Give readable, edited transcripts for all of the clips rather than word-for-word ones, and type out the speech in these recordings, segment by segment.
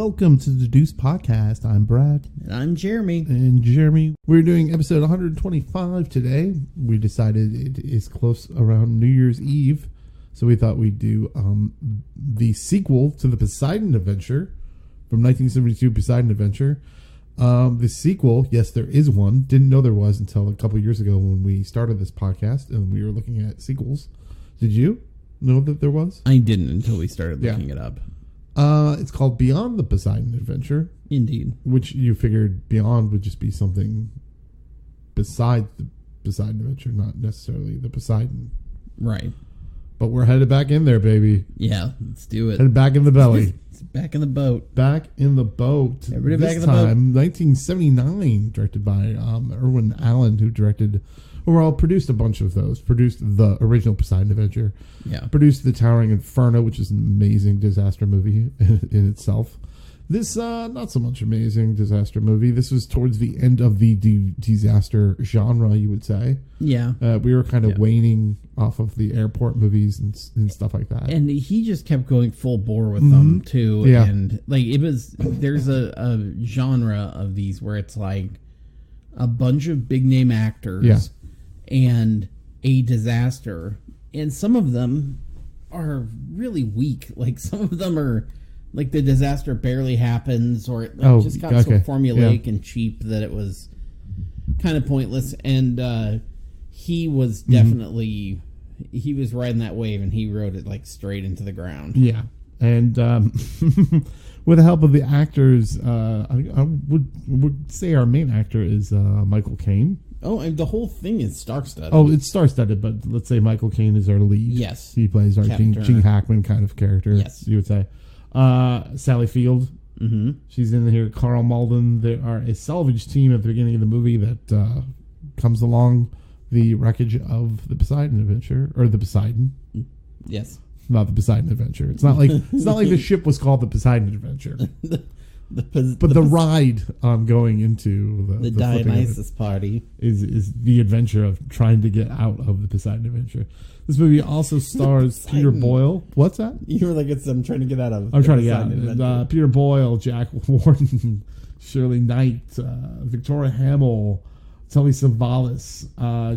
welcome to the Deuce podcast. I'm Brad. And I'm Jeremy. And Jeremy, we're doing episode 125 today. We decided it is close around New Year's Eve, so we thought we'd do the sequel to the Poseidon Adventure from 1972, Poseidon Adventure. The sequel, yes, there is one. Didn't know there was until a couple years ago when we started this podcast and we were looking at sequels. Did you know that there was? I didn't until we started looking it up. It's called Beyond the Poseidon Adventure. Indeed. Which you figured Beyond would just be something besides the Poseidon Adventure, not necessarily the Poseidon. Right. But we're headed back in there, baby. Yeah, let's do it. Headed back in the belly. It's back in the boat. Back in the boat. Everybody this back in the boat. 1979, directed by Irwin Allen, who directed... Well, produced a bunch of those. Produced the original Poseidon Adventure. Yeah. Produced The Towering Inferno, which is an amazing disaster movie in itself. This, not so much amazing disaster movie. This was towards the end of the disaster genre, you would say. Yeah. We were kind of waning off of the airport movies and stuff like that. And he just kept going full bore with them, too. Yeah. And, like, there's a genre of these where it's like a bunch of big-name actors. Yeah. And a disaster. And some of them are really weak. Like, some of them are, like, the disaster barely happens, or it just got so formulaic and cheap that it was kind of pointless. And he was definitely, he was riding that wave, and he rode it, like, straight into the ground. Yeah. And with the help of the actors, I would say our main actor is Michael Caine. Oh, and the whole thing is star-studded. Oh, it's star-studded, but let's say Michael Caine is our lead. Yes. He plays our Gene Hackman kind of character, yes, you would say. Sally Field. Mm-hmm. She's in here. Carl Malden. There are a salvage team at the beginning of the movie that comes along the wreckage of the Poseidon Adventure, or the Poseidon. Yes. Not the Poseidon Adventure. It's not like the ship was called the Poseidon Adventure. But the ride going into the Dionysus party is the adventure of trying to get out of the Poseidon Adventure. This movie also stars Peter Boyle. What's that? You were like, I'm trying to get out of. I'm trying to get out. Peter Boyle, Jack Warden, Shirley Knight, Victoria Hamill, Telly Savalas,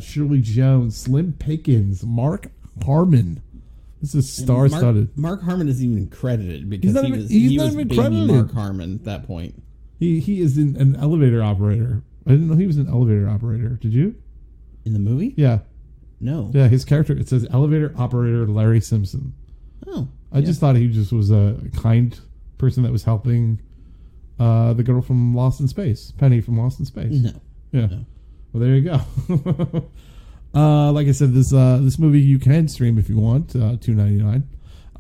Shirley Jones, Slim Pickens, Mark Harmon. This is star-studded. Mark Harmon isn't even credited because he was baby credited. Mark Harmon at that point. He is an elevator operator. I didn't know he was an elevator operator. Did you? In the movie? Yeah. No. Yeah, his character, it says elevator operator Larry Simpson. Oh. I just thought he just was a kind person that was helping the girl from Lost in Space, Penny from Lost in Space. No. Yeah. No. Well, there you go. Like I said, this movie you can stream if you want, $2.99,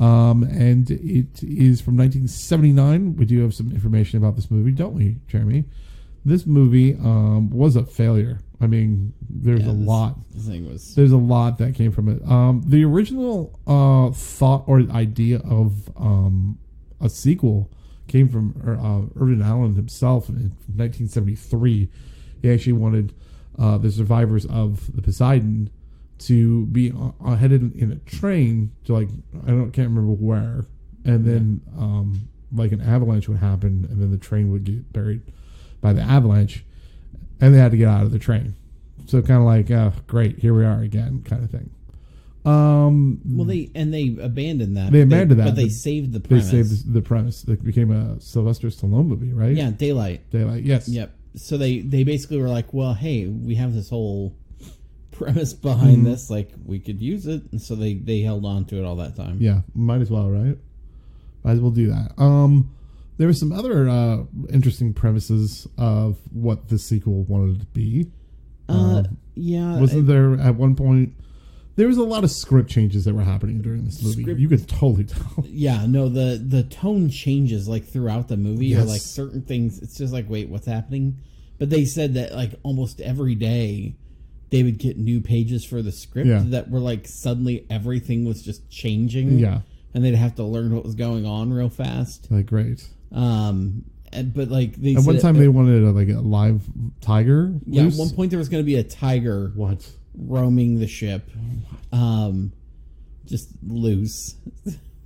and it is from 1979. We do have some information about this movie, don't we, Jeremy? This movie was a failure. I mean, there's a lot. There's a lot that came from it. The original thought or idea of a sequel came from Irwin Allen himself in 1973. He actually wanted the survivors of the Poseidon to be headed in a train to, like, can't remember where, and then like an avalanche would happen, and then the train would get buried by the avalanche, and they had to get out of the train. So kind of like, great, here we are again, kind of thing. Well, they abandoned that. They abandoned that, but they saved the premise. They saved the premise. It became a Sylvester Stallone movie, right? Yeah, Daylight. Yes. Yep. So they basically were like, well, hey, we have this whole premise behind this, like, we could use it, and so they held on to it all that time. Yeah, might as well, right? Might as well do that. There were some other interesting premises of what the sequel wanted to be. Yeah. Wasn't there at one point... There was a lot of script changes that were happening during this movie. You could totally tell. Yeah, no, the tone changes, like, throughout the movie. Yes. Or, like, certain things, it's just like, wait, what's happening? But they said that, like, almost every day they would get new pages for the script that were, like, suddenly everything was just changing. Yeah. And they'd have to learn what was going on real fast. Like, great. But, like, they at one time they wanted a live tiger. Yeah, loose? at one point there was going to be a tiger. What? Roaming the ship, just loose.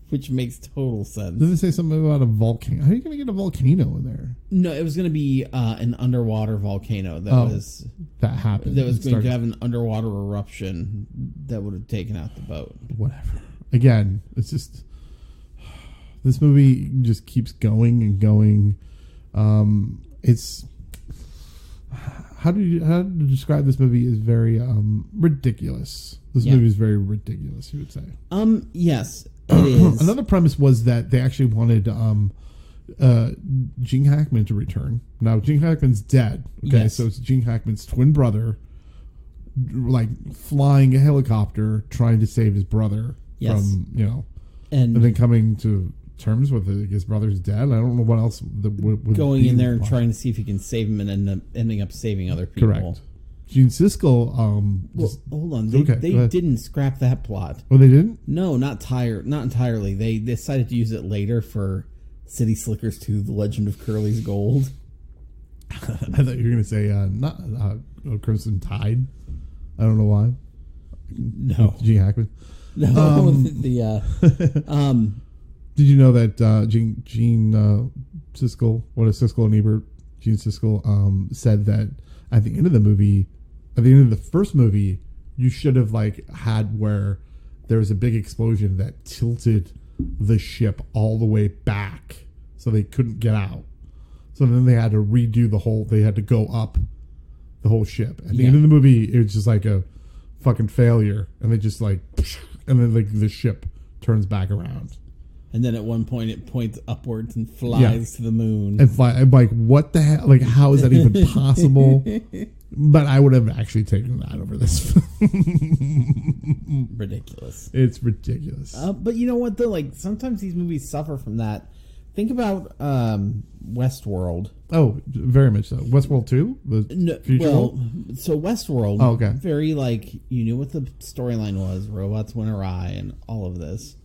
which makes total sense. Did they say something about a volcano? How are you going to get a volcano in there? No, it was going to be an underwater volcano that happened. That was going to have an underwater eruption that would have taken out the boat. Whatever. Again, it's just this movie just keeps going and going. It's how to describe this movie is very ridiculous. This movie is very ridiculous, you would say. Yes, it is. Another premise was that they actually wanted Gene Hackman to return. Now Gene Hackman's dead. Okay, yes. So it's Gene Hackman's twin brother, like flying a helicopter trying to save his brother from and then coming to terms with it. His brother's dead. I don't know what else would going in there and trying to see if he can save him and ending up saving other people. Correct. Gene Siskel. Hold on. They didn't scrap that plot. Oh, they didn't? No, not entirely. They decided to use it later for City Slickers 2: The Legend of Curly's Gold. I thought you were going to say not Crimson Tide. I don't know why. No, Gene Hackman. No, Did you know that Gene Siskel, what is Siskel and Ebert? Gene Siskel said that at the end of the movie, at the end of the first movie, you should have had where there was a big explosion that tilted the ship all the way back, so they couldn't get out. So then they had to redo the whole. They had to go up the whole ship. At the end of the movie, it was just like a fucking failure, and they just and then the ship turns back around. And then at one point it points upwards and flies to the moon. And I'm like, what the hell? Like, how is that even possible? But I would have actually taken that over this film. Ridiculous. It's ridiculous. But you know what, though? Like, sometimes these movies suffer from that. Think about Westworld. Oh, very much so. Westworld 2? The future world? So Westworld, okay. Very, you knew what the storyline was. Robots went awry and all of this.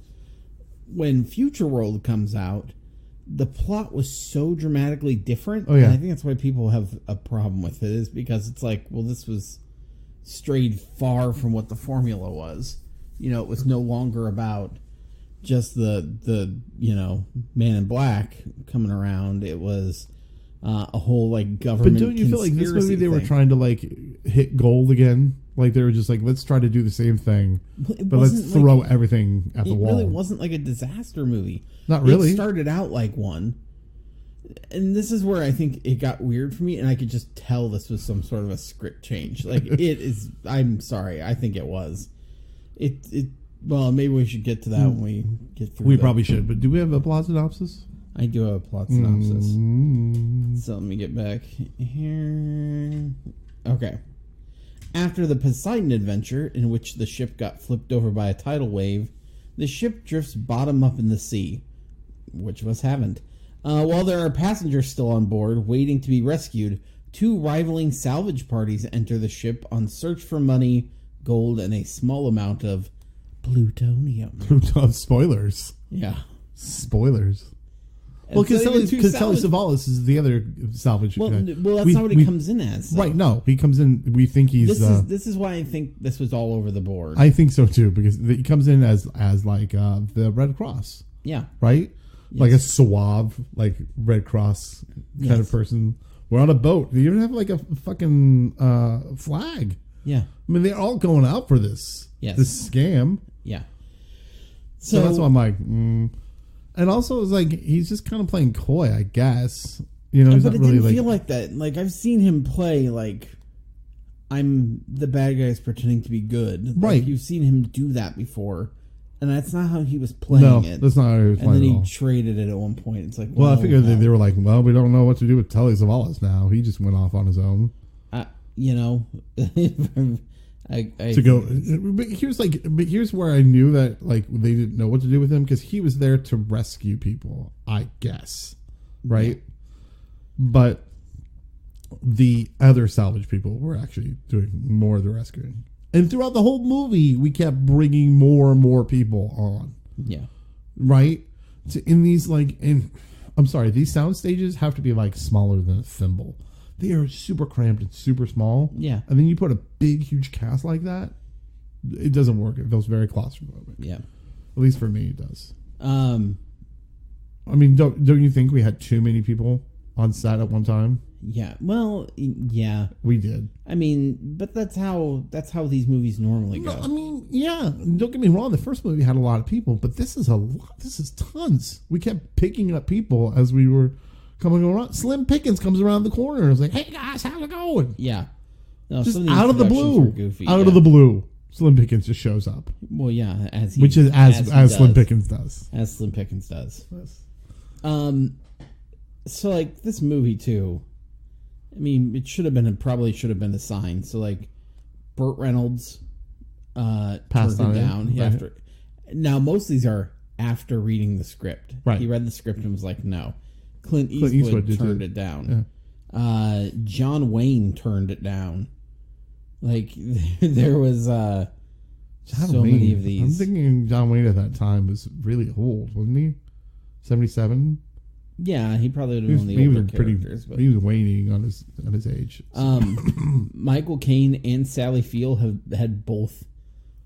When Future World comes out, the plot was so dramatically different. Oh, yeah. And I think that's why people have a problem with it, is because it's like, well, this was strayed far from what the formula was. It was no longer about just the Man in Black coming around. It was a whole government. But don't you feel like this movie they were trying to hit gold again? Like they were just let's try to do the same thing, but let's throw everything at the wall. It really wasn't like a disaster movie. Not really. It started out like one, and this is where I think it got weird for me, and I could just tell this was some sort of a script change. It is. I'm sorry. I think it was. Well, maybe we should get to that when we get through. We probably should. But do we have a plot synopsis? I do have a plot synopsis. So let me get back here. Okay. After the Poseidon adventure, in which the ship got flipped over by a tidal wave, the ship drifts bottom up in the sea, which of us haven't. While there are passengers still on board, waiting to be rescued, two rivaling salvage parties enter the ship on search for money, gold, and a small amount of plutonium. Spoilers. Yeah. Spoilers. Well, because Telly Savalas is the other salvage guy. Well, that's not what he comes in as. So. Right, no. He comes in, we think he's... This is why I think this was all over the board. I think so, too, because he comes in as the Red Cross. Yeah. Right? Yes. Like a suave, Red Cross kind of person. We're on a boat. They even have, a fucking flag. Yeah. I mean, they're all going out for this. Yes. This scam. Yeah. So that's why I'm like... And also, it's he's just kind of playing coy, I guess. He's but not it really didn't feel like that. I've seen him play I'm the bad guy's pretending to be good. Right. You've seen him do that before, and that's not how he was playing it. That's not how he was playing it. And then he traded it at one point. It's well, I figured they were we don't know what to do with Telly Savalas now. He just went off on his own. To go, but here's where I knew that they didn't know what to do with him, because he was there to rescue people, I guess, right? Yeah. But the other salvage people were actually doing more of the rescuing, and throughout the whole movie, we kept bringing more and more people on. Yeah, right. In these I'm sorry, these sound stages have to be smaller than a thimble. They are super cramped and super small. Yeah. And then you put a big, huge cast like that, it doesn't work. It feels very claustrophobic. Yeah. At least for me, it does. I mean, don't you think we had too many people on set at one time? Yeah. Well, yeah. We did. I mean, but that's how these movies normally go. I mean, yeah. Don't get me wrong. The first movie had a lot of people, but this is a lot. This is tons. We kept picking up people as we were coming around. Slim Pickens comes around the corner and is like, "Hey guys, how's it going?" Yeah. No, just out of the blue. Goofy, out of the blue. Slim Pickens just shows up. Well, yeah, as Slim Pickens does. As Slim Pickens does. Yes. So like this movie too. I mean, it probably should have been a sign. So like, Burt Reynolds passed turned it down right. After. Now most of these are after reading the script. Right. He read the script and was like, no. Clint Eastwood turned it down. Yeah. John Wayne turned it down. Like there was so many of these. I'm thinking John Wayne at that time was really old, wasn't he? 77. Yeah, he probably would have been the older characters. He was waning on his age. Michael Caine and Sally Field had both.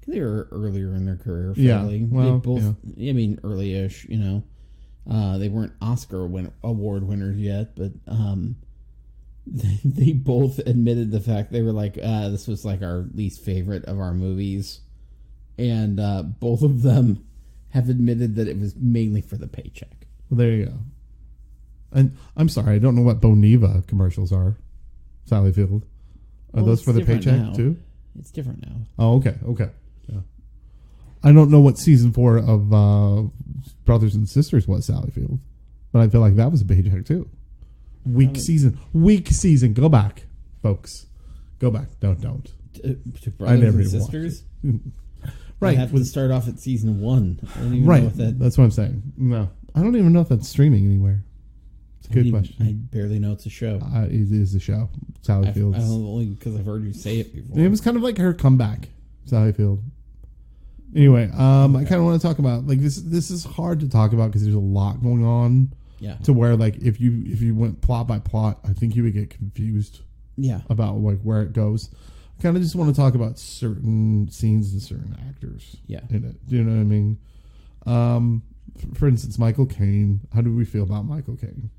They were earlier in their career. Fairly. Yeah, well, both. Yeah. I mean, early-ish. You know, they weren't Oscar award winners yet, but they both admitted the fact they were like, this was like our least favorite of our movies, and both of them have admitted that it was mainly for the paycheck. Well, there you go. And I'm sorry, I don't know what Boniva commercials are. Sally Field. Are those for the paycheck now. Too? It's different now. Oh, okay. Yeah. I don't know what season 4 of Brothers and Sisters was Sally Field, but I feel like that was a paycheck too. Weak season. Go back, folks. Go back. Don't. To Brothers and Sisters? Right. I have to start off at season 1. I don't even right. know if That's what I'm saying. No. I don't even know if that's streaming anywhere. It's a good question. I barely know it's a show. It is a show. Sally Field. Only because I've heard you say it before. It was kind of like her comeback, Sally Field. Anyway, I kind of want to talk about like this. This is hard to talk about because there's a lot going on. Yeah. To where like if you went plot by plot, I think you would get confused. Yeah. About like where it goes. I kind of just want to talk about certain scenes and certain actors. Yeah. In it. Do you know what I mean? For instance, Michael Caine. How do we feel about Michael Caine?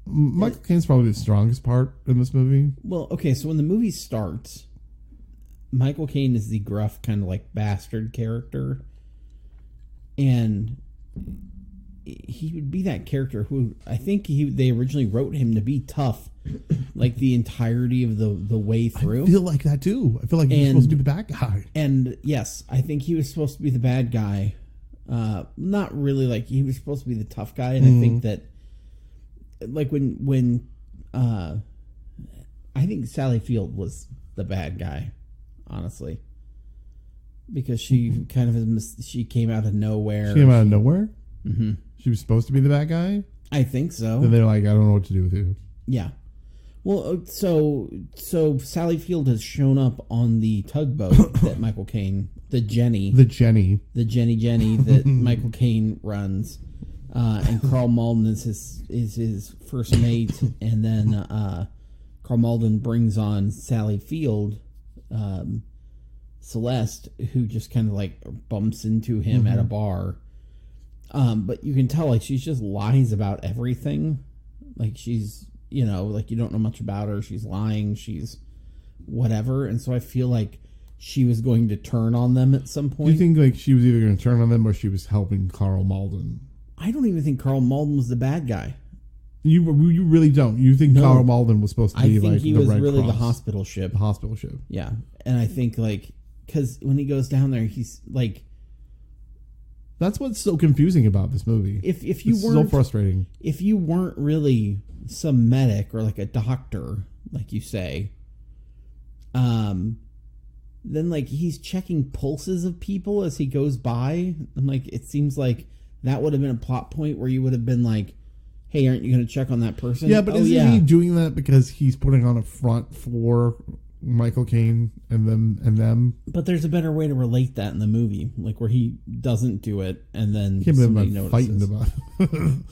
Michael Caine's probably the strongest part in this movie. Well, okay, so when the movie starts, Michael Caine is the gruff kind of like bastard character, and he would be that character who I think they originally wrote him to be tough, like the entirety of the way through. I feel like that too. I feel like he's supposed to be the bad guy. And yes, I think he was supposed to be the bad guy. Not really, like he was supposed to be the tough guy, and I think that, like when I think Sally Field was the bad guy, honestly, because she kind of she came out of nowhere. She came out of nowhere. Mm-hmm. She was supposed to be the bad guy. I think so. And they're like, I don't know what to do with you. Yeah. Well, so Sally Field has shown up on the tugboat that Michael Caine, the Jenny that Michael Caine runs, and Carl Malden is his first mate, and then Carl Malden brings on Sally Field, Celeste, who just kind of like bumps into him at a bar. But you can tell like she just lies about everything, like she's. You know, like you don't know much about her. She's lying. She's whatever. And so I feel like she was going to turn on them at some point. Do you think like she was either going to turn on them or she was helping Carl Malden? I don't even think Carl Malden was the bad guy. You really don't. You think Carl Malden was supposed to be like the Red Cross? I think he was really the hospital ship. The hospital ship. Yeah. And I think like, because when he goes down there, he's like... That's what's so confusing about this movie. If you weren't... so frustrating. If you weren't really... some medic or like a doctor, like you say, then like he's checking pulses of people as he goes by. I'm like, it seems like that would have been a plot point where you would have been like, hey, aren't you going to check on that person? Yeah, but isn't he doing that because he's putting on a front for Michael Caine and them? But there's a better way to relate that in the movie, like where he doesn't do it and then somebody notices. Fighting about it.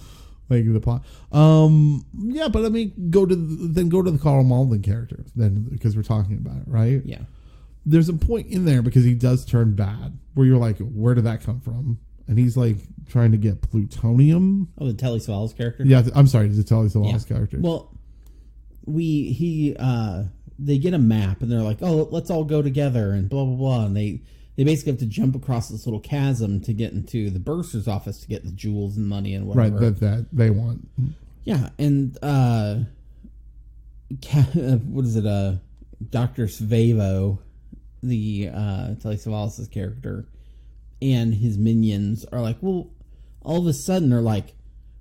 Like the plot, yeah, but I mean, go to the Carl Malden character then, because we're talking about it, right? Yeah, there's a point in there because he does turn bad, where you're like, where did that come from? and he's like trying to get plutonium. Oh, the Telly Savalas character. Yeah, I'm sorry, the Telly Savalas character. Well, they get a map and they're like, oh, let's all go together and blah blah blah, and they basically have to jump across this little chasm to get into the bursar's office to get the jewels and money and whatever. Right, that they want. Yeah, and what is it? Dr. Svevo, the Telly Savalas' character, and his minions are like, well, all of a sudden they're like,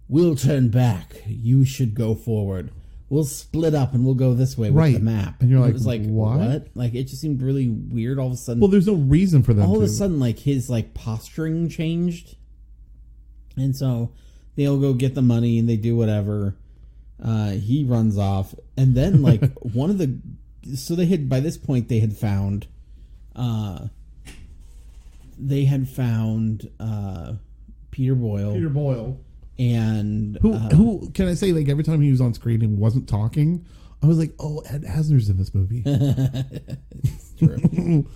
we'll turn back. You should go forward. We'll split up and we'll go this way with the map. And you're like, it was like, what? Like, it just seemed really weird all of a sudden. Well, there's no reason for them all of a sudden, like, his, like, posturing changed. And so they all go get the money and they do whatever. He runs off. And then, like, so they had, by this point, they had found Peter Boyle. And who can I say, like, every time he was on screen and wasn't talking, I was like, oh, Ed Asner's in this movie. It's true.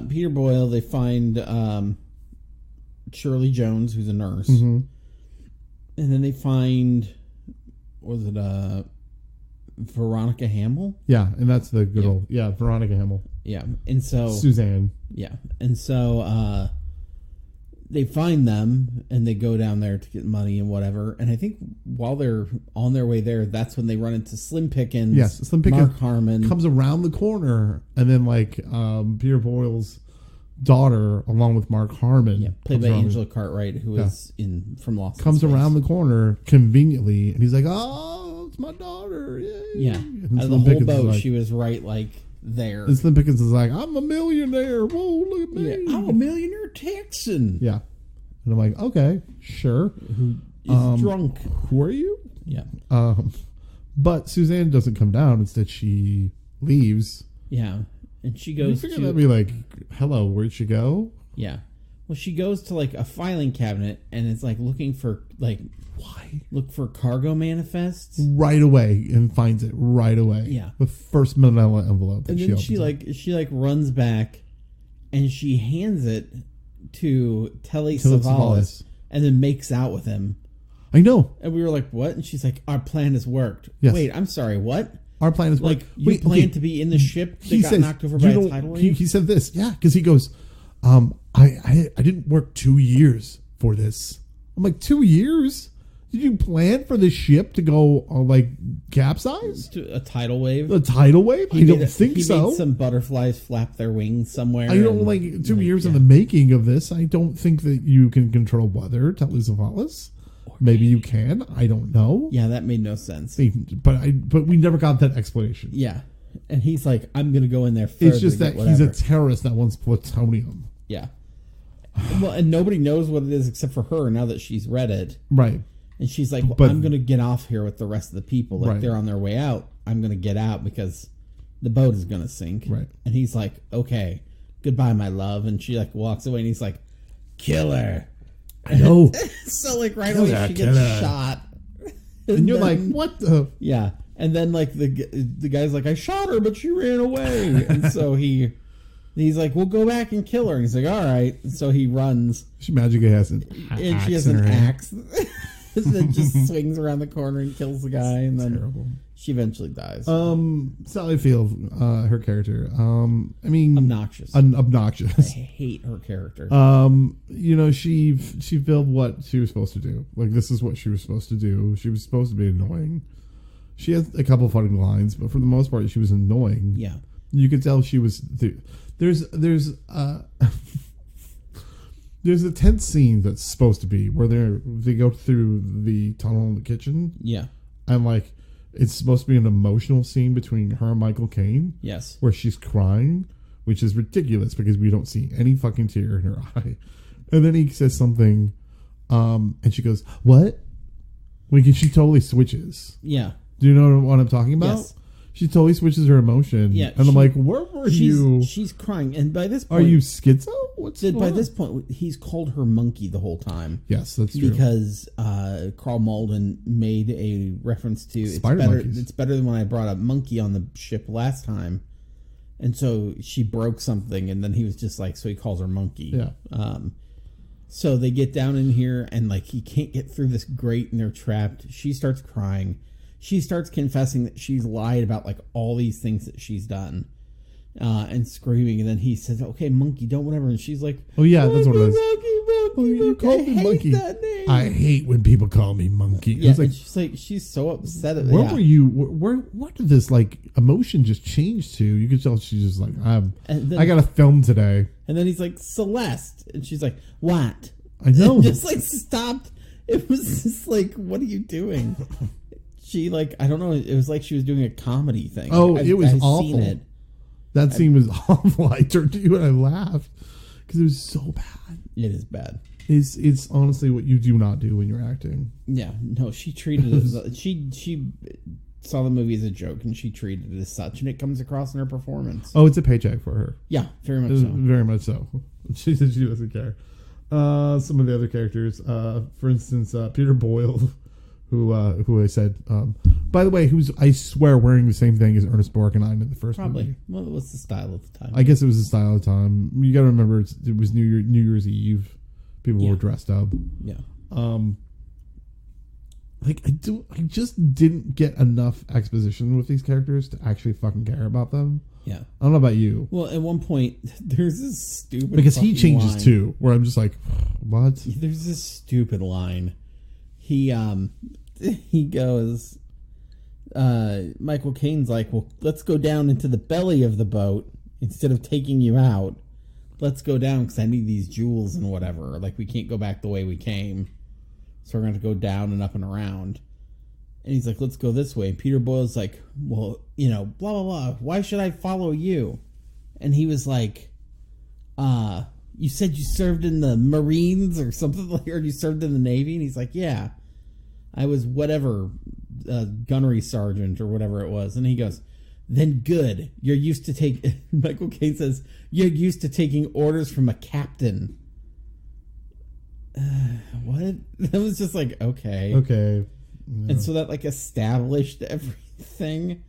Peter Boyle, they find Shirley Jones, who's a nurse. Mm-hmm. And then they find, Veronica Hamill? Yeah, and that's the good old, Veronica Hamill. Yeah, and so... Suzanne. Yeah, and so they find them, and they go down there to get money and whatever. And I think while they're on their way there, that's when they run into Slim Pickens. Yes, Slim Pickens. Mark Harmon comes around the corner, and then like Peter Boyle's daughter, along with Mark Harmon, played by Angela Cartwright, who is from Lost. Comes around the corner conveniently, and he's like, "Oh, it's my daughter!" Yay. Yeah, out of the whole boat, she was right like there. And Slim Pickens is like, "I'm a millionaire. Whoa, look at me! Yeah, I'm a millionaire Texan." Yeah, and I'm like, "Okay, sure." Who is drunk? Who are you? Yeah. But Suzanne doesn't come down. Instead, she leaves. Yeah. And she goes to... That'd be like, hello, where'd she go? Yeah. Well, she goes to, like, a filing cabinet, and it's, like, looking for, like... Why? Look for cargo manifests. Right away, and finds it right away. Yeah. The first manila envelope. And then she runs back, and she hands it to Telly Savalas, and then makes out with him. I know. And we were like, what? And she's like, our plan has worked. Yes. Wait, I'm sorry, what? Our plan is like you plan to be in the ship that got knocked over by a tidal wave? He said this, because he goes, I didn't work 2 years for this. I'm like, 2 years? Did you plan for the ship to go capsize? A tidal wave? A tidal wave? I don't think so. He made some butterflies flap their wings somewhere. I don't 2 years in the making of this. I don't think that you can control weather, Telly Savalas. Maybe you can. I don't know. Yeah, that made no sense. But we never got that explanation. Yeah. And he's like, I'm going to go in there further. It's just that he's a terrorist that wants plutonium. Yeah. Well, and nobody knows what it is except for her now that she's read it. Right. And she's like, well, I'm going to get off here with the rest of the people. Like, they're on their way out. I'm going to get out because the boat is going to sink. Right. And he's like, okay, goodbye, my love. And she, like, walks away, and he's like, kill her. I know. So, like, right away, she gets shot. And you're like, what the? Yeah. And then, like, the guy's like, I shot her, but she ran away. And so he's like, we'll go back and kill her. And he's like, all right. And so he runs. She magically has an axe. And she has an axe that just swings around the corner and kills the guy. And then she eventually dies. Sally Field, her character. I mean, obnoxious. Obnoxious. I hate her character. She filled what she was supposed to do. Like, this is what she was supposed to do. She was supposed to be annoying. She has a couple funny lines, but for the most part, she was annoying. Yeah, you could tell she was. There's a tense scene that's supposed to be where they go through the tunnel in the kitchen. Yeah, and like it's supposed to be an emotional scene between her and Michael Caine. Yes, where she's crying, which is ridiculous because we don't see any fucking tear in her eye. And then he says something, and she goes, "What?" She totally switches. Yeah. Do you know what I'm talking about? Yes. She totally switches her emotion. Yeah. And I'm like, where were you? She's crying. And by this point... Are you schizo? By this point, he's called her monkey the whole time. Yes, that's true. Because Carl Malden made a reference to... It's better than when I brought up monkey on the ship last time. And so she broke something, and then he was just like... So he calls her monkey. Yeah. So they get down in here, and like he can't get through this grate, and they're trapped. She starts crying. She starts confessing that she's lied about like all these things that she's done, and screaming. And then he says, "Okay, monkey, don't whatever." And she's like, "Oh yeah, that's what it is." Monkey, you called me monkey. I hate when people call me monkey. Yeah, like, she's so upset. Where were you? Where did this like emotion just change to? You could tell she's just like, I got to film today. And then he's like, Celeste, and she's like, what? I know. And just like stopped. It was just like, what are you doing? She like, I don't know. It was like she was doing a comedy thing. Oh, it was awful. Seen it. That scene was awful. I turned to you and I laughed because it was so bad. It is bad. It's honestly what you do not do when you're acting. Yeah, no, she treated it as she saw the movie as a joke and she treated it as such, and it comes across in her performance. Oh, it's a paycheck for her. Yeah, very much so. Very much so. She said she doesn't care. Some of the other characters, for instance, Peter Boyle, who I said, by the way, who's I swear wearing the same thing as Ernest Borgnine in the first movie. Well, it was the style of the time. I guess it was the style of the time. You got to remember, it was New Year's Eve. People were dressed up. Yeah. Like I just didn't get enough exposition with these characters to actually fucking care about them. Yeah. I don't know about you. Well, at one point there's this stupid because he changes line. Too, where I'm just like, what? There's this stupid line. He goes, Michael Caine's like, well, let's go down into the belly of the boat instead of taking you out. Let's go down because I need these jewels and whatever. Like, we can't go back the way we came. So we're going to go down and up and around. And he's like, let's go this way. And Peter Boyle's like, well, you know, blah, blah, blah. Why should I follow you? And he was like, you said you served in the Marines or something like, or you served in the Navy? And he's like, yeah, I was whatever, gunnery sergeant or whatever it was. And he goes, then good. You're used to take. Michael Caine says you're used to taking orders from a captain. What? That was just like okay. Yeah. And so that like established everything.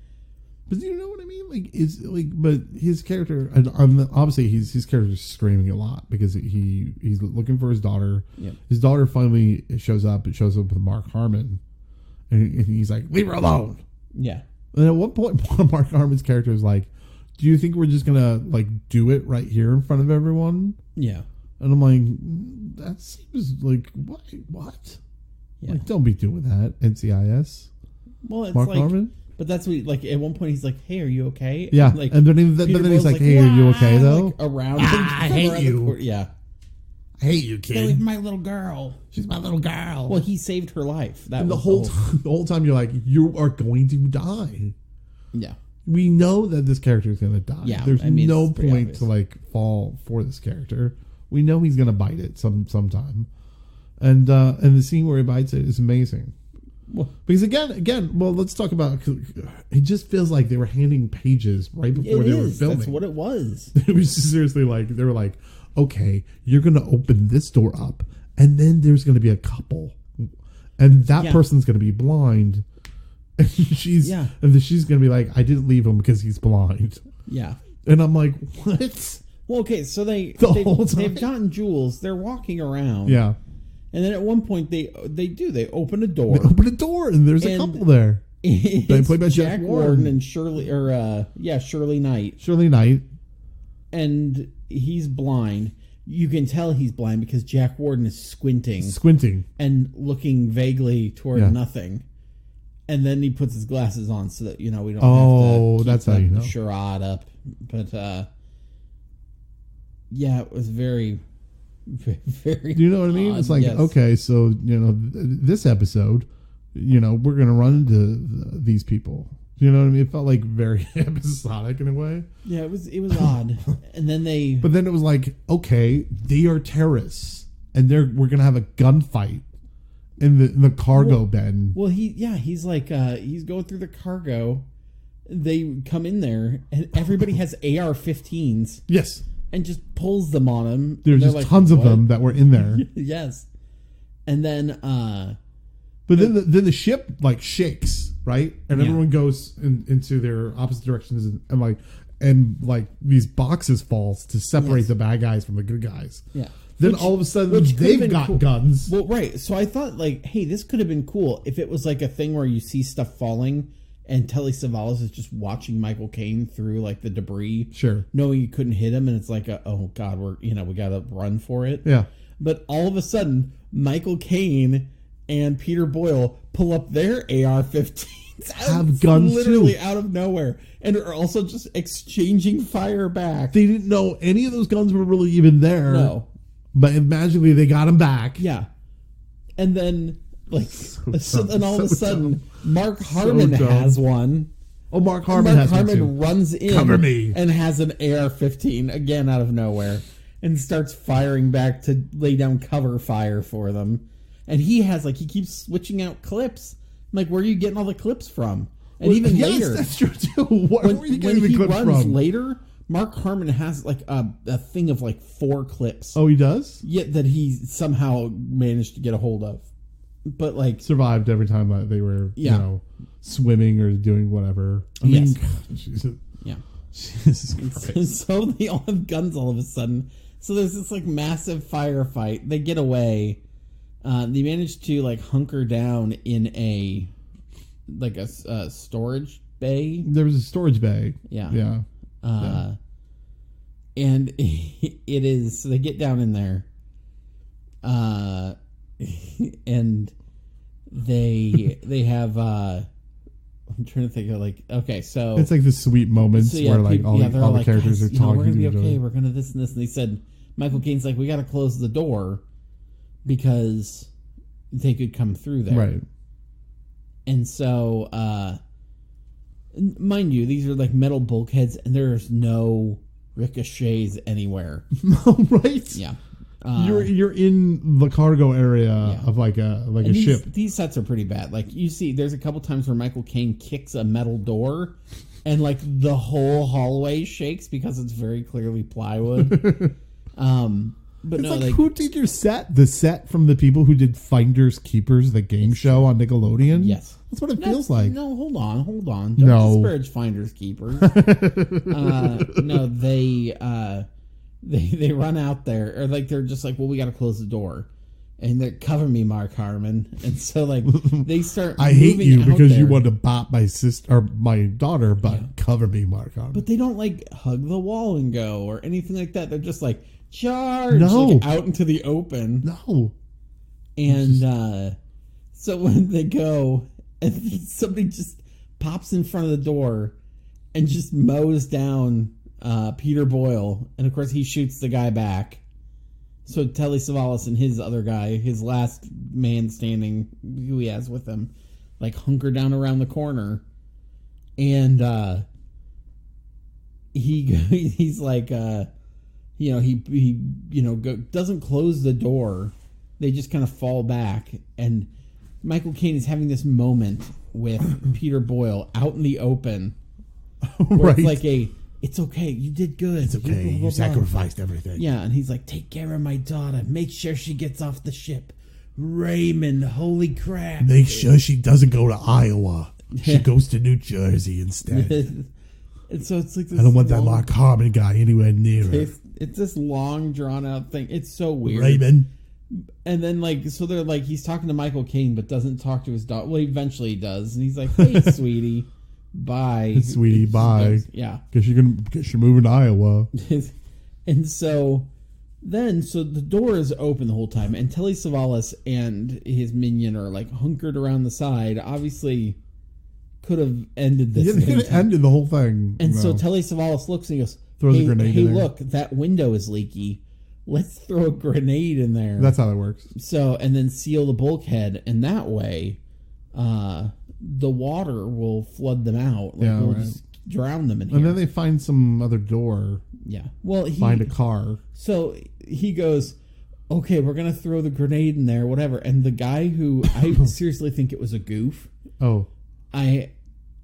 But you know what I mean? Like it's like, but his character, and obviously his character's screaming a lot because he's looking for his daughter. Yep. His daughter finally shows up. It shows up with Mark Harmon, and he's like, leave her alone. Yeah. And at one point, Mark Harmon's character is like, do you think we're just going to, like, do it right here in front of everyone? Yeah. And I'm like, that seems like, what? Yeah. Like, don't be doing that, NCIS. Well, it's Mark like, Harmon? But that's what, like, at one point he's like, hey, are you okay? Yeah. Like, and then he's like, hey, are you okay, though? Like, around I hate you. Yeah. I hate you, kid. Leave my little girl. She's my little girl. Well, he saved her life. That and was the whole time you're like, you are going to die. Yeah. We know that this character is going to die. Yeah. There's no point to like fall for this character. We know he's going to bite it sometime. And the scene where he bites it is amazing. Well, because again, well, let's talk about. It just feels like they were handing pages right before they were filming. That's what it was. It was seriously like they were like, okay, you're going to open this door up, and then there's going to be a couple, and that person's going to be blind, and she's going to be like, I didn't leave him because he's blind. Yeah, and I'm like, what? Well, okay, so they've gotten jewels. They're walking around. Yeah. And then at one point they open a door. They open a door and there's a couple there. They play by Jack Warden and Shirley Knight. Shirley Knight. And he's blind. You can tell he's blind because Jack Warden is squinting and looking vaguely toward nothing. And then he puts his glasses on so that we don't have to keep that's how you know. charade up. But it was very, very. Do you know what I mean? It's like, okay, so this episode, we're gonna run into these people. You know what I mean? It felt like very episodic in a way. Yeah, it was odd. And then but then it was like, okay, they are terrorists, and we're gonna have a gunfight in the cargo bin. Well, he's like he's going through the cargo. They come in there, and everybody has AR-15s. Yes. And just pulls them on him. There's just like, tons of them that were in there. Yes. And then But then the ship like shakes, right? And Yeah. everyone goes into their opposite directions and these boxes falls to separate the bad guys from the good guys. Yeah. Then all of a sudden they've got guns. Well, right. So I thought like, hey, this could have been cool if it was like a thing where you see stuff falling and Telly Savalas is just watching Michael Caine through like the debris, Sure, knowing you couldn't hit him, and it's like, oh god, we gotta run for it. Yeah. But all of a sudden, Michael Caine and Peter Boyle pull up their AR-15s, have guns literally too, out of nowhere, and are also just exchanging fire back. They didn't know any of those guns were really even there. No, but magically they got them back. Yeah, and then then all of a sudden, dumb. Mark Harmon has one. Oh, Mark Harmon has one too. Runs in Cover me. And has an AR-15 again out of nowhere and starts firing back to lay down cover fire for them. And he keeps switching out clips. I'm like, where are you getting all the clips from? And even later, that's true too. Where are you getting the clips from? Later, Mark Harmon has like a thing of like 4 clips. Oh, he does? Yeah, that he somehow managed to get a hold of. But like survived every time that they were, swimming or doing whatever. I mean, Jesus. Yeah. Jesus Christ. So they all have guns all of a sudden. So there's this like massive firefight. They get away. They manage to like hunker down in a storage bay. There was a storage bay. Yeah. Yeah. And it is. So they get down in there. And they have I'm trying to think of like, okay, so it's like the sweet moments where like all the characters are talking. We're gonna to be each okay. other. We're gonna this and this. And they said Michael Caine's like, we got to close the door because they could come through there, right? And so, mind you, these are like metal bulkheads, and there's no ricochets anywhere. Right? Yeah. You're in the cargo area of like a ship. These sets are pretty bad. Like you see, there's a couple times where Michael Caine kicks a metal door, and like the whole hallway shakes because it's very clearly plywood. But it's like who did your set? The set from the people who did Finders Keepers, the game show on Nickelodeon. Yes, that's what it feels like. No, hold on. Don't disparage Finders Keepers. No, They run out there, or like they're just like, well, we got to close the door, and they cover me, Mark Harmon, and so like they start. I hate you because you want to bop my sister or my daughter, but cover me, Mark Harmon. But they don't like hug the wall and go or anything like that. They're just like charge like, out into the open. No, and so when they go, and somebody just pops in front of the door and just mows down Peter Boyle, and of course he shoots the guy back. So Telly Savalas and his other guy, his last man standing, who he has with him, like hunker down around the corner, and he's like, he doesn't close the door. They just kind of fall back, and Michael Caine is having this moment with Peter Boyle out in the open, where it's like it's okay. You did good. It's okay. Blah, blah, you sacrificed everything. Yeah, and he's like, take care of my daughter. Make sure she gets off the ship. Raymond, holy crap. Make sure she doesn't go to Iowa. She goes to New Jersey instead. And so it's like this I don't want that Mark Harmon guy anywhere near her. It's this long, drawn-out thing. It's so weird. Raymond. And then, like, so they're like, he's talking to Michael Caine, but doesn't talk to his daughter. Well, eventually he does. And he's like, hey, sweetie. Bye, sweetie. Bye. Yeah, because you're moving to Iowa. And so the door is open the whole time, and Telly Savalas and his minion are like hunkered around the side. Obviously, could have ended this. Yeah, they could have ended the whole thing. And so Telly Savalas looks and he goes, throws a grenade. Hey, in there. look, that window is leaky. Let's throw a grenade in there. That's how that works. So, and then seal the bulkhead, and that way, the water will flood them out. Like, we'll just drown them in here. And then they find some other door. Yeah. Well, find a car. So he goes, okay, we're going to throw the grenade in there, whatever. And the guy who, I seriously think it was a goof. Oh. I'm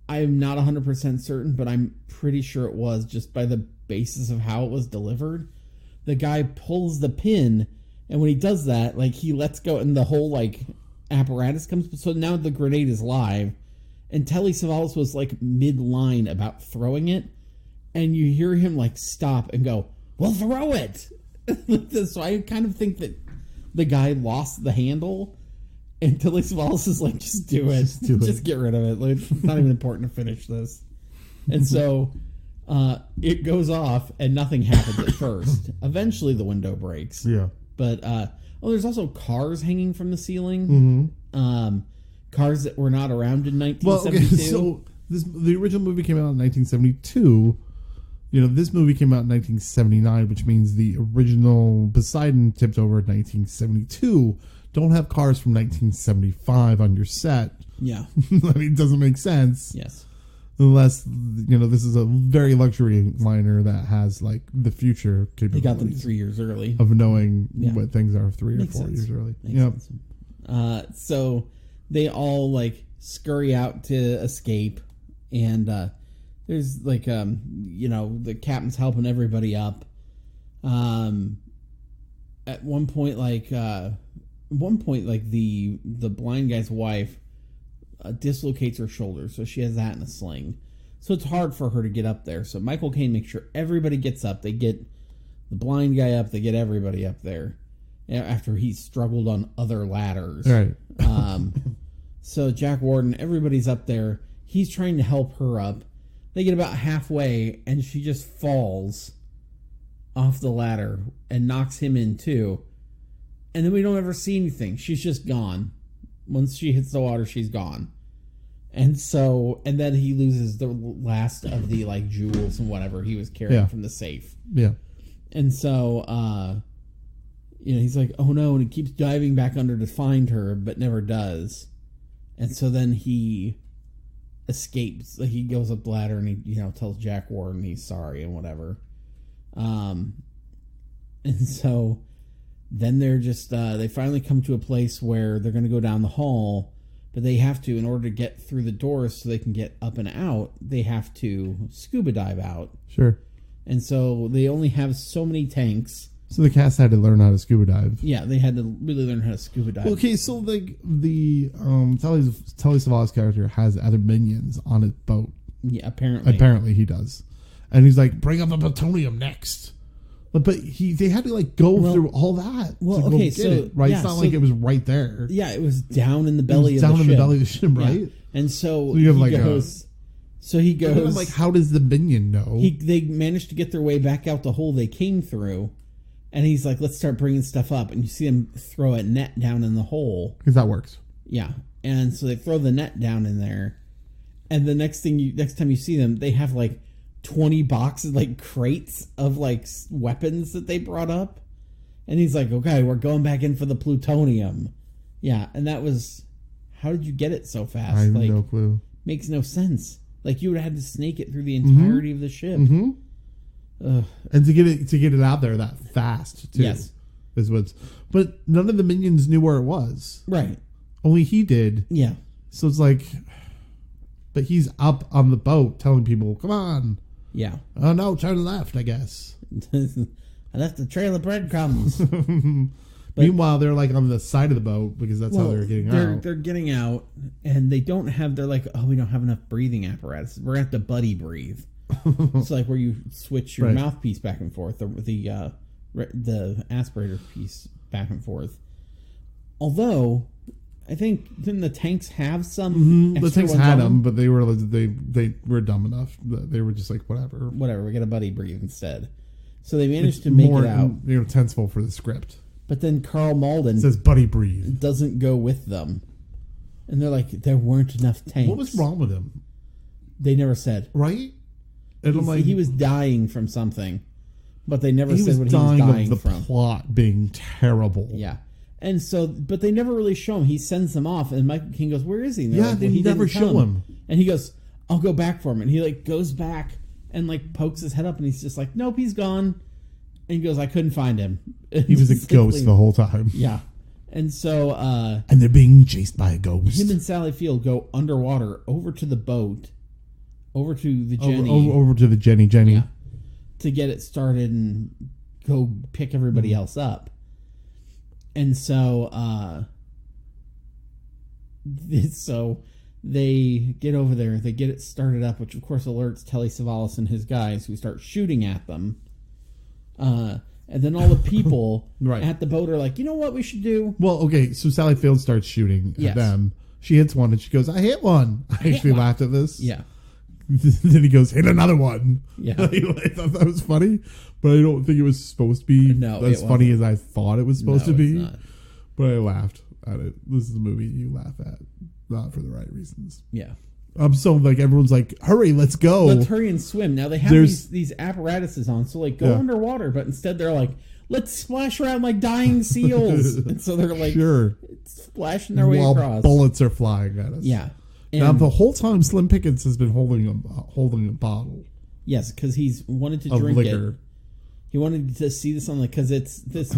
not 100% certain, but I'm pretty sure it was, just by the basis of how it was delivered. The guy pulls the pin, and when he does that, like, he lets go, and the whole, like, apparatus comes. So now the grenade is live, and Telly Savalas was like mid-line about throwing it, and you hear him like stop and go, "Well, throw it." So I kind of think that the guy lost the handle, and Telly Savalas is like, "Just do it. Just get rid of it. Like, it's not even important to finish this." And so it goes off, and nothing happens at first. Eventually, the window breaks. Yeah. But there's also cars hanging from the ceiling. Mm-hmm. Cars that were not around in 1972. Well, okay, so the original movie came out in 1972. This movie came out in 1979, which means the original Poseidon tipped over in 1972. Don't have cars from 1975 on your set. Yeah. I mean, it doesn't make sense. Yes. Unless, this is a very luxury liner that has, like, the future capabilities. They got them 3 years early. Of knowing what things are 3 or 4 years early. Makes sense. So they all, like, scurry out to escape. And there's, like, the captain's helping everybody up. At one point, the blind guy's wife dislocates her shoulder, so she has that in a sling. So it's hard for her to get up there. So Michael Caine makes sure everybody gets up. They get the blind guy up. They get everybody up there after he's struggled on other ladders. Right. So Jack Warden, everybody's up there. He's trying to help her up. They get about halfway, and she just falls off the ladder and knocks him in too. And then we don't ever see anything. She's just gone. Once she hits the water, she's gone. And then he loses the last of the, like, jewels and whatever he was carrying from the safe. Yeah. And so, he's like, oh no, and he keeps diving back under to find her, but never does. And so then he escapes. Like, he goes up the ladder and he, tells Jack Warden he's sorry and whatever. And so then they're just, they finally come to a place where they're going to go down the hall, but they have to, in order to get through the doors so they can get up and out, they have to scuba dive out. Sure. And so they only have so many tanks. So the cast had to learn how to scuba dive. Yeah, they had to really learn how to scuba dive. Well, okay, so the Telly Savalas character has other minions on his boat. Yeah, apparently. Apparently he does. And he's like, bring up the plutonium next. But they had to, like, go through all that to go get it, right? Yeah, it's not like it was right there. Yeah, it was down in the belly of the ship. Down in the belly of the ship, right? Yeah. And so you have, like, he goes... I'm like, how does the minion know? They managed to get their way back out the hole they came through. And he's like, let's start bringing stuff up. And you see him throw a net down in the hole. Because that works. Yeah. And so they throw the net down in there. And the next time you see them, they have, like, 20 boxes, like, crates of, like, weapons that they brought up. And he's like, okay, we're going back in for the plutonium. Yeah, and that was... How did you get it so fast? I have no clue. Makes no sense. Like, you would have had to snake it through the entirety of the ship. Mm-hmm. And to get it out there that fast, too. Yes. But none of the minions knew where it was. Right. Only he did. Yeah. So it's like... But he's up on the boat telling people, come on. Yeah. Oh, no, turn left, I guess. I left a trail of breadcrumbs. Meanwhile, they're, like, on the side of the boat because that's how they're getting out. They're getting out, and they don't have... They're like, oh, we don't have enough breathing apparatus. We're going to have to buddy breathe. It's like where you switch your mouthpiece back and forth, the aspirator piece back and forth. Although... I think didn't the tanks have some? Mm-hmm. The tanks had them, but they were dumb enough that they were just like whatever. We got a buddy breathe instead. So they managed to make it out. Tenseful for the script. But then Carl Malden says buddy breathe doesn't go with them, and they're like there weren't enough tanks. What was wrong with him? They never said. Right. He was dying from something, but they never said what he was dying of the from. Plot being terrible. Yeah. And so, but they never really show him. He sends them off, and Michael King goes, "Where is he?" Yeah, like, they never show him. And he goes, "I'll go back for him." And he like goes back and like pokes his head up, and he's just like, "Nope, he's gone." And he goes, "I couldn't find him." He was a ghost the whole time. Yeah. And so, and they're being chased by a ghost. Him and Sally Field go underwater over to the boat, over to the Jenny, over to the Jenny, yeah, to get it started and go pick everybody else up. And so So they get over there, they get it started up, which of course alerts Telly Savalas and his guys, who start shooting at them. And then all the people at the boat are like, you know what we should do? Well, okay, so Sally Field starts shooting at them. She hits one and she goes, I hit one. I actually laughed at this. Yeah. Then he goes, hit another one. Yeah. I thought that was funny, but I don't think it was supposed to be as funny as I thought it was supposed to be. Not. But I laughed at it. This is a movie you laugh at, not for the right reasons. Yeah. So like everyone's like, hurry, let's go. Let's hurry and swim. Now they have these apparatuses on, so like go underwater, but instead they're like, let's splash around like dying seals. And so they're like splashing their way across. Bullets are flying at us. Yeah. And now the whole time Slim Pickens has been holding a bottle. Yes, because he's wanted to drink liquor. It. He wanted to see this on because it's this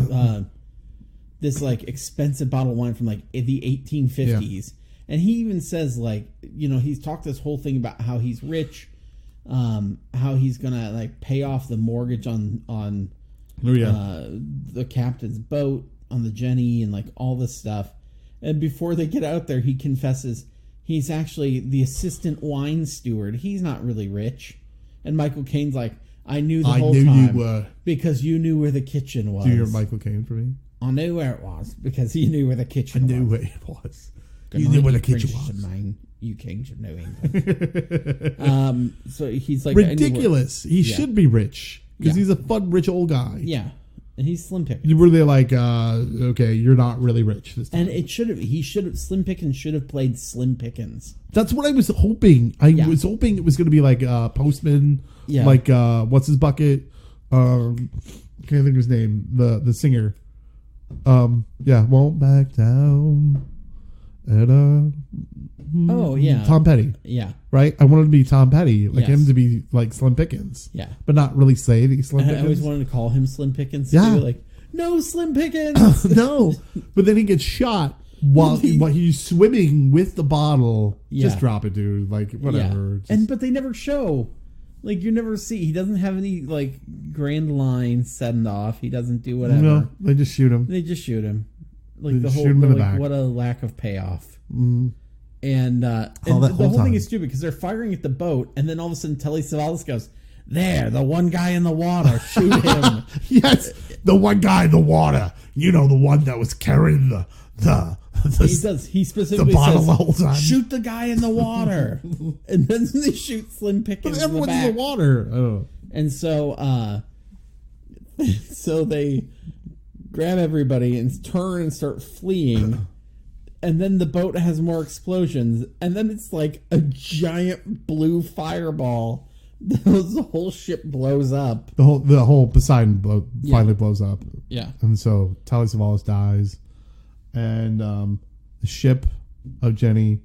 this like expensive bottle of wine from like the 1850s. Yeah. And he even says, like, you know, he's talked this whole thing about how he's rich, how he's gonna like pay off the mortgage on the captain's boat, on the Jenny, and like all this stuff. And before they get out there, he confesses he's actually the assistant wine steward. He's not really rich. And Michael Caine's like, I knew the whole time you were, because you knew where the kitchen was. Do you hear Michael Caine for me? I knew where it was because he knew where the kitchen was. I knew where it was. You knew where the kitchen was. Mine, you kings of New England. So he's like ridiculous. He should be rich because he's a fun rich old guy. Yeah, and he's Slim Pickens. Were they like, okay, you're not really rich this time? And it should have. Slim Pickens should have played Slim Pickens. That's what I was hoping. I was hoping it was going to be like Postman. Yeah. Like what's his bucket? Can't think of his name. The singer. Won't back down. And, Tom Petty. Yeah. Right? I wanted to be Tom Petty. Like him to be like Slim Pickens. Yeah. But not really say that he's Slim Pickens. I always wanted to call him Slim Pickens. Yeah. Too. Like, no, Slim Pickens. No. But then he gets shot while he's swimming with the bottle. Yeah. Just drop it, dude. Like, whatever. Yeah. But they never show. Like, you never see. He doesn't have any, like, grand lines send off. He doesn't do whatever. No, they just shoot him. Like the whole, like, what a lack of payoff. Mm. And the whole thing is stupid because they're firing at the boat, and then all of a sudden Telly Savalas goes, "There, the one guy in the water, shoot him." Yes, the one guy in the water. You know, the one that was carrying the he specifically says, the whole time. Shoot the guy in the water, and then they shoot Slim Pickens. But everyone's in the water. Oh. And so, so they grab everybody and turn and start fleeing. And then the boat has more explosions. And then it's like a giant blue fireball. The whole ship blows up. The whole Poseidon finally blows up. Yeah. And so Telly Savalas dies. And the ship of Jenny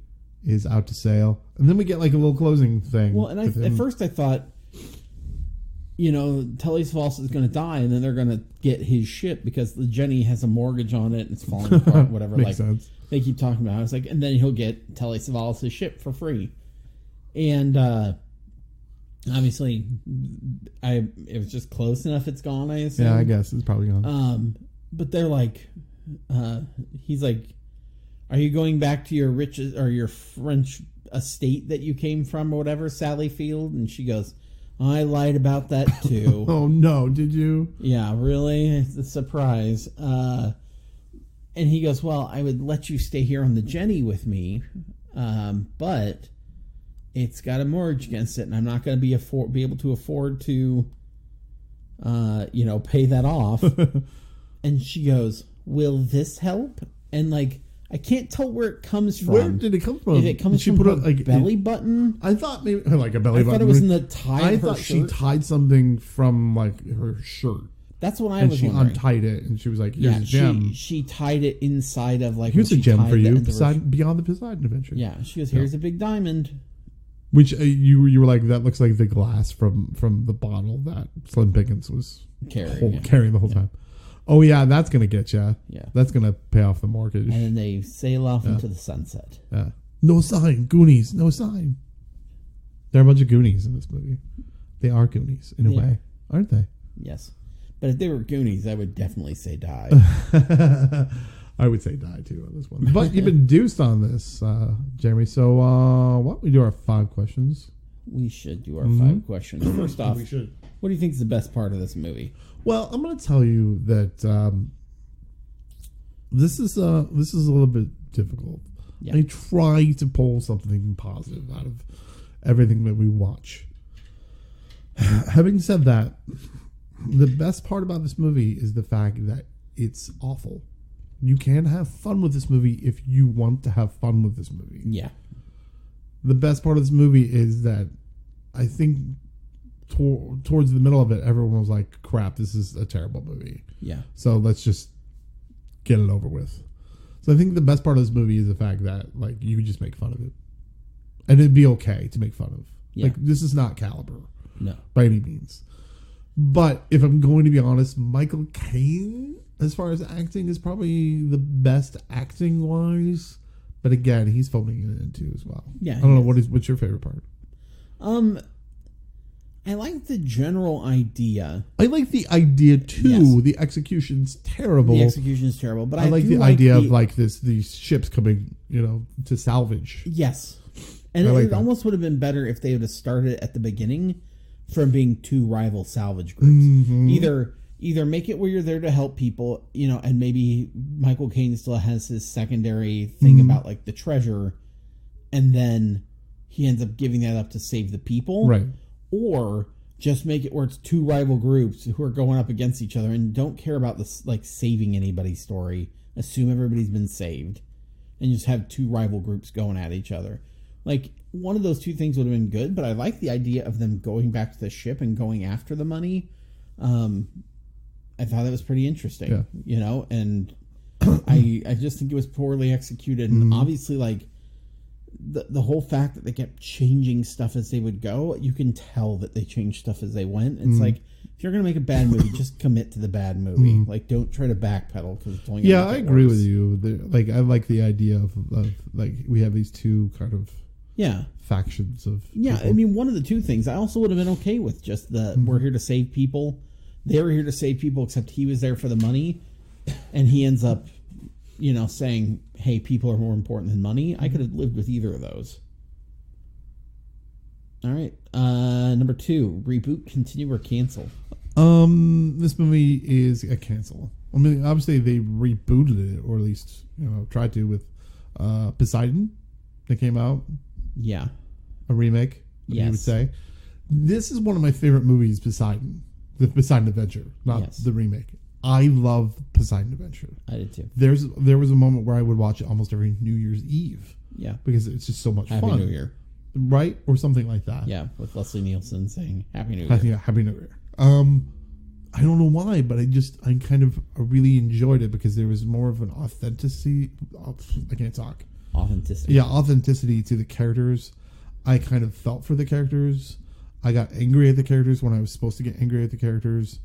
is out to sail. And then we get like a little closing thing. Well, and at first I thought, you know, Telly Savalas is going to die, and then they're going to get his ship because the Jenny has a mortgage on it and it's falling apart, whatever. Makes sense. They keep talking about it. I was like, and then he'll get Telly Savalas' ship for free. And obviously, it was just close enough it's gone, I assume. Yeah, I guess it's probably gone. But they're like, he's like, are you going back to your riches or your French estate that you came from or whatever, Sally Field? And she goes, I lied about that too. Oh no, did you? Yeah, really? It's a surprise. And he goes, well, I would let you stay here on the Jenny with me, but it's got a mortgage against it, and I'm not going to be able to afford to, pay that off. And she goes, will this help? And like, I can't tell where it comes from. Where did it come from? If it comes from her belly button? I thought maybe like a belly button. I thought it was in the tie of her shirt. I thought she tied something from like her shirt. That's what I was wondering. And she untied it, and she was like, here's a gem. She tied it inside of like... Here's a gem for you, beyond the Poseidon adventure. Yeah, she goes, here's a big diamond. Which you were like, that looks like the glass from the bottle that Slim Pickens was carrying the whole time. Oh, yeah, that's going to get you. Yeah. That's going to pay off the mortgage. And then they sail off into the sunset. Yeah. No sign. Goonies. No sign. There are a bunch of Goonies in this movie. They are Goonies, in a way. Aren't they? Yes. But if they were Goonies, I would definitely say die. I would say die too on this one. But you've been deuced on this, Jeremy. So why don't we do our 5 questions? We should do our 5 questions. First off, we should. What do you think is the best part of this movie? Well, I'm going to tell you that this is a little bit difficult. Yeah. I try to pull something positive out of everything that we watch. Having said that, the best part about this movie is the fact that it's awful. You can have fun with this movie if you want to have fun with this movie. Yeah. The best part of this movie is that I think towards the middle of it, everyone was like, crap, this is a terrible movie. Yeah. So let's just get it over with. So I think the best part of this movie is the fact that like you can just make fun of it. And it'd be okay to make fun of. Yeah. Like this is not Caliber. No. By any means. But if I'm going to be honest, Michael Caine, as far as acting, is probably the best acting wise. But again, he's phoning it in too as well. Yeah. I don't know what's your favorite part. I like the general idea. I like the idea too. Yes. The execution's terrible. The execution is terrible, but I like the idea of like these ships coming, to salvage. Yes. And it almost would have been better if they would have started at the beginning from being 2 rival salvage groups. Mm-hmm. Either make it where you're there to help people, and maybe Michael Caine still has his secondary thing about like the treasure, and then he ends up giving that up to save the people. Right. Or just make it where it's 2 rival groups who are going up against each other and don't care about this like saving anybody's story. Assume everybody's been saved, and just have 2 rival groups going at each other. Like one of those 2 things would have been good, but I like the idea of them going back to the ship and going after the money. I thought that was pretty interesting, and I just think it was poorly executed. And obviously, like, the whole fact that they kept changing stuff as they would go, you can tell that they changed stuff as they went. It's like, if you're going to make a bad movie, just commit to the bad movie. Like, don't try to backpedal because it's only going to make it I agree worse. with you. Like, I like the idea of like, we have these 2 kind of factions of people. I mean, one of the 2 things I also would have been okay with, just we're here to save people. They were here to save people, except he was there for the money, and he ends up, saying, "Hey, people are more important than money." I could have lived with either of those. All right, number 2: reboot, continue, or cancel. This movie is a cancel. I mean, obviously they rebooted it, or at least tried to with Poseidon. That came out. Yeah, a remake. You would say this is one of my favorite movies. Poseidon. The Poseidon Adventure, not the remake. I love Poseidon Adventure. I did too. There was a moment where I would watch it almost every New Year's Eve. Yeah. Because it's just so much Happy fun. New Year. Right? Or something like that. Yeah, with Leslie Nielsen saying Happy New Year. Yeah, Happy New Year. I don't know why, but I really enjoyed it because there was more of an authenticity. I can't talk. Authenticity. Yeah, authenticity to the characters. I kind of felt for the characters. I got angry at the characters when I was supposed to get angry at the characters.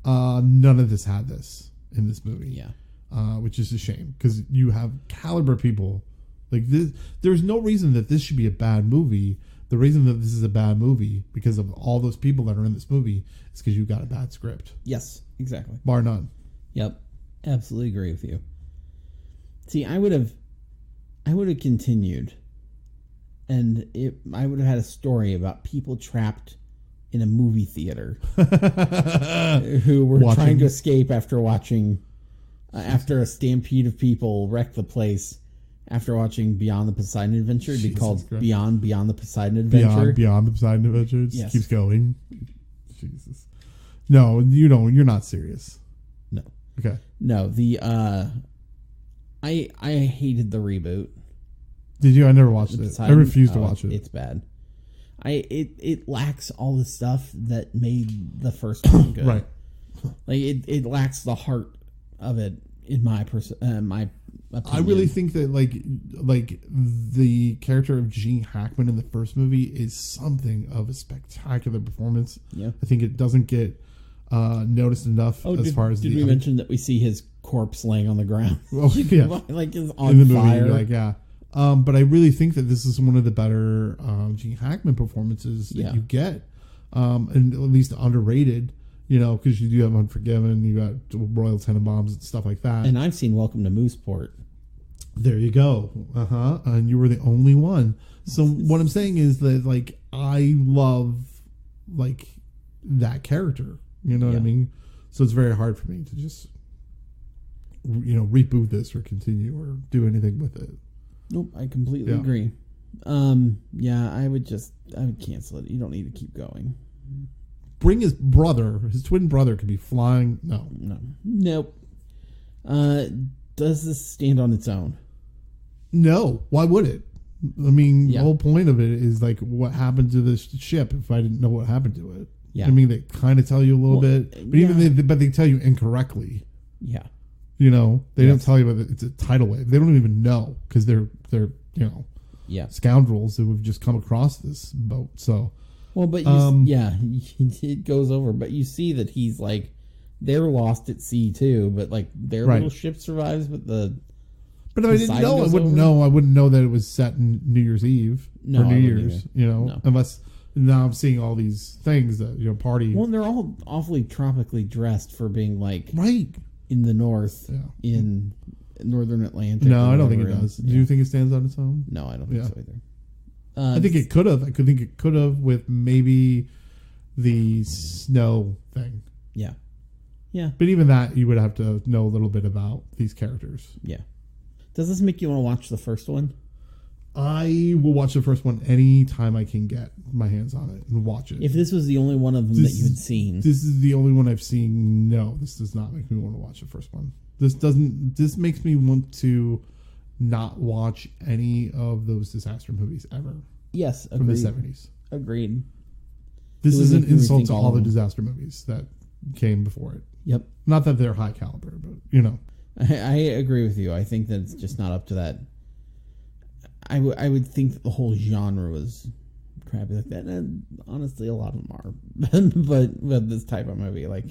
None of this had this in this movie. Yeah. Which is a shame because you have caliber people like this. There's no reason that this should be a bad movie. The reason that this is a bad movie because of all those people that are in this movie is because you got a bad script. Yes, exactly. Bar none. Yep. Absolutely agree with you. See, I would have continued. And I would have had a story about people trapped in a movie theater who were trying to escape after watching, after a stampede of people wrecked the place after watching Beyond the Poseidon Adventure. It'd be called Beyond the Poseidon Adventure. Beyond the Poseidon Adventure. It just keeps going. Jesus. No, you're not serious. No. Okay. No, I hated the reboot. Did you? I never watched it. I refused to watch it. It's bad. It lacks all the stuff that made the first one good. Right. Like it lacks the heart of it in my opinion. I really think that like the character of Gene Hackman in the first movie is something of a spectacular performance. Yeah. I think it doesn't get noticed enough Did we mention that we see his corpse laying on the ground? Well, yeah. Like is on in the fire. movie, but I really think that this is one of the better Gene Hackman performances that you get, and at least underrated. You know, because you do have Unforgiven, you got Royal Tenenbaums and stuff like that. And I've seen Welcome to Mooseport. There you go. And you were the only one. So what I'm saying is that, like, I love, like, that character. You know what I mean? So it's very hard for me to just, you know, reboot this or continue or do anything with it. Nope, I completely agree. I would cancel it. You don't need to keep going. Bring his twin brother could be flying. Nope. Does this stand on its own? No. Why would it? I mean, the whole point of it is, like, what happened to this ship if I didn't know what happened to it. Yeah. I mean, they kind of tell you a little bit, but they tell you incorrectly. Yeah. You know, they don't tell you about it's a tidal wave. They don't even know because they're scoundrels who have just come across this boat. So. Well, but it goes over. But you see that he's like, they're lost at sea too. But like their little ship survives, but But if I didn't know, I wouldn't know. I wouldn't know that it was set in New Year's Eve or New Year's. You know, unless now I'm seeing all these things that party. Well, they're all awfully tropically dressed for being like in the north in northern Atlantic. No, I don't think it does. Do you think it stands on its own? No, I don't think so either. I think it could have. I could think it could have with maybe the snow thing. Yeah. Yeah. But even that, you would have to know a little bit about these characters. Yeah. Does this make you want to watch the first one? I will watch the first one anytime I can get my hands on it and watch it. If this was the only one of them that you had seen. This is the only one I've seen. No, this does not make me want to watch the first one. This makes me want to not watch any of those disaster movies ever. Yes, agreed. From the 70s. Agreed. This is an insult to all the disaster movies that came before it. Yep. Not that they're high caliber, but you know. I agree with you. I think that it's just not up to that. I would think that the whole genre was crappy like that. And honestly, a lot of them are. but this type of movie, like,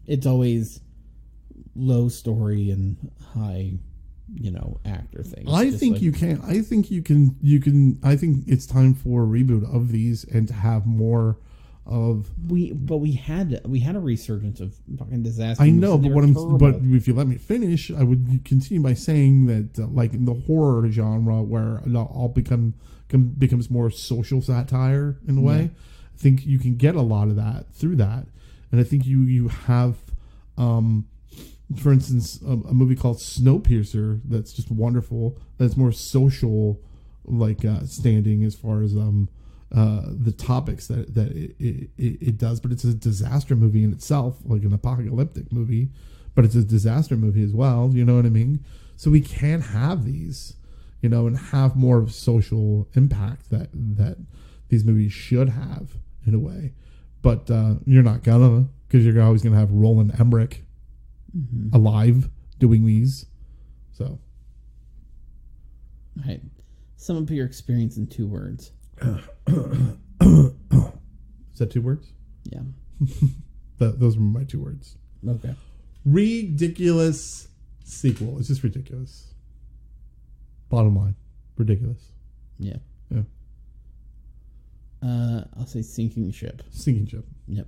it's always low story and high, actor things. I think you can. I think you can. I think it's time for a reboot of these and to have more of. We had a resurgence of fucking disaster. I know, but but if you let me finish, I would continue by saying that, like in the horror genre, where it all becomes more social satire in a way. Yeah. I think you can get a lot of that through that, and I think you have. For instance, a movie called Snowpiercer that's just wonderful. That's more social, like standing as far as the topics that it does. But it's a disaster movie in itself, like an apocalyptic movie. But it's a disaster movie as well. You know what I mean? So we can have these, and have more of social impact that these movies should have in a way. But you're not gonna, because you're always gonna have Roland Emmerich. Mm-hmm. Alive doing these. So all right, sum up your experience in 2 words. Is that 2 words? Yeah. Those were my 2 words. Okay. Ridiculous sequel. It's just ridiculous. Bottom line, ridiculous. Yeah. I'll say sinking ship. Yep.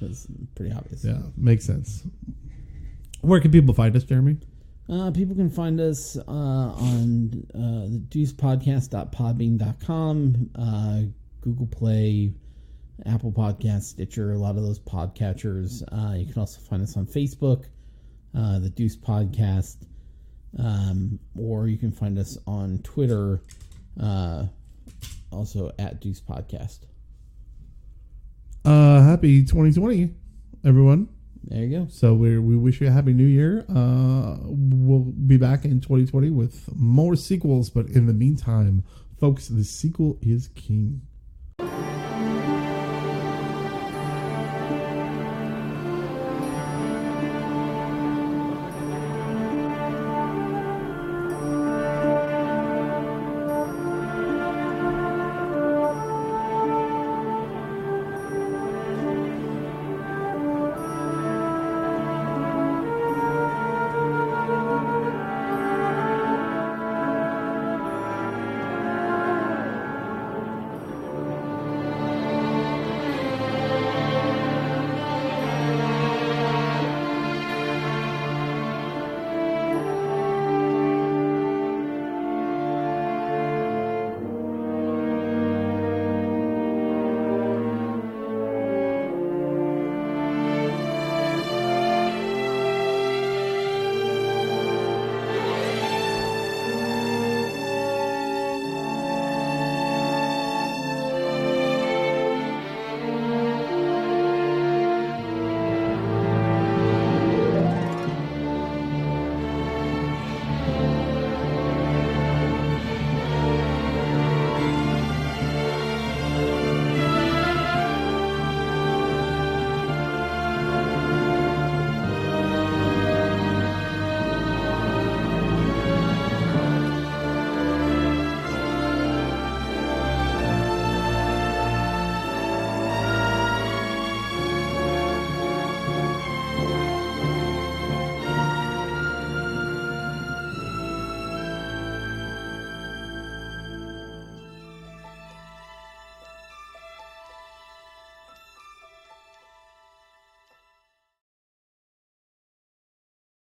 That's pretty obvious. Yeah, makes sense. Where can people find us, Jeremy? People can find us on the deucepodcast.podbean.com, Google Play, Apple Podcasts, Stitcher, a lot of those podcatchers. You can also find us on Facebook, the Deuce Podcast, or you can find us on Twitter, also at Deuce Podcast. Happy 2020, everyone. There you go. So we wish you a happy new year. We'll be back in 2020 with more sequels, but in the meantime, folks, the sequel is king.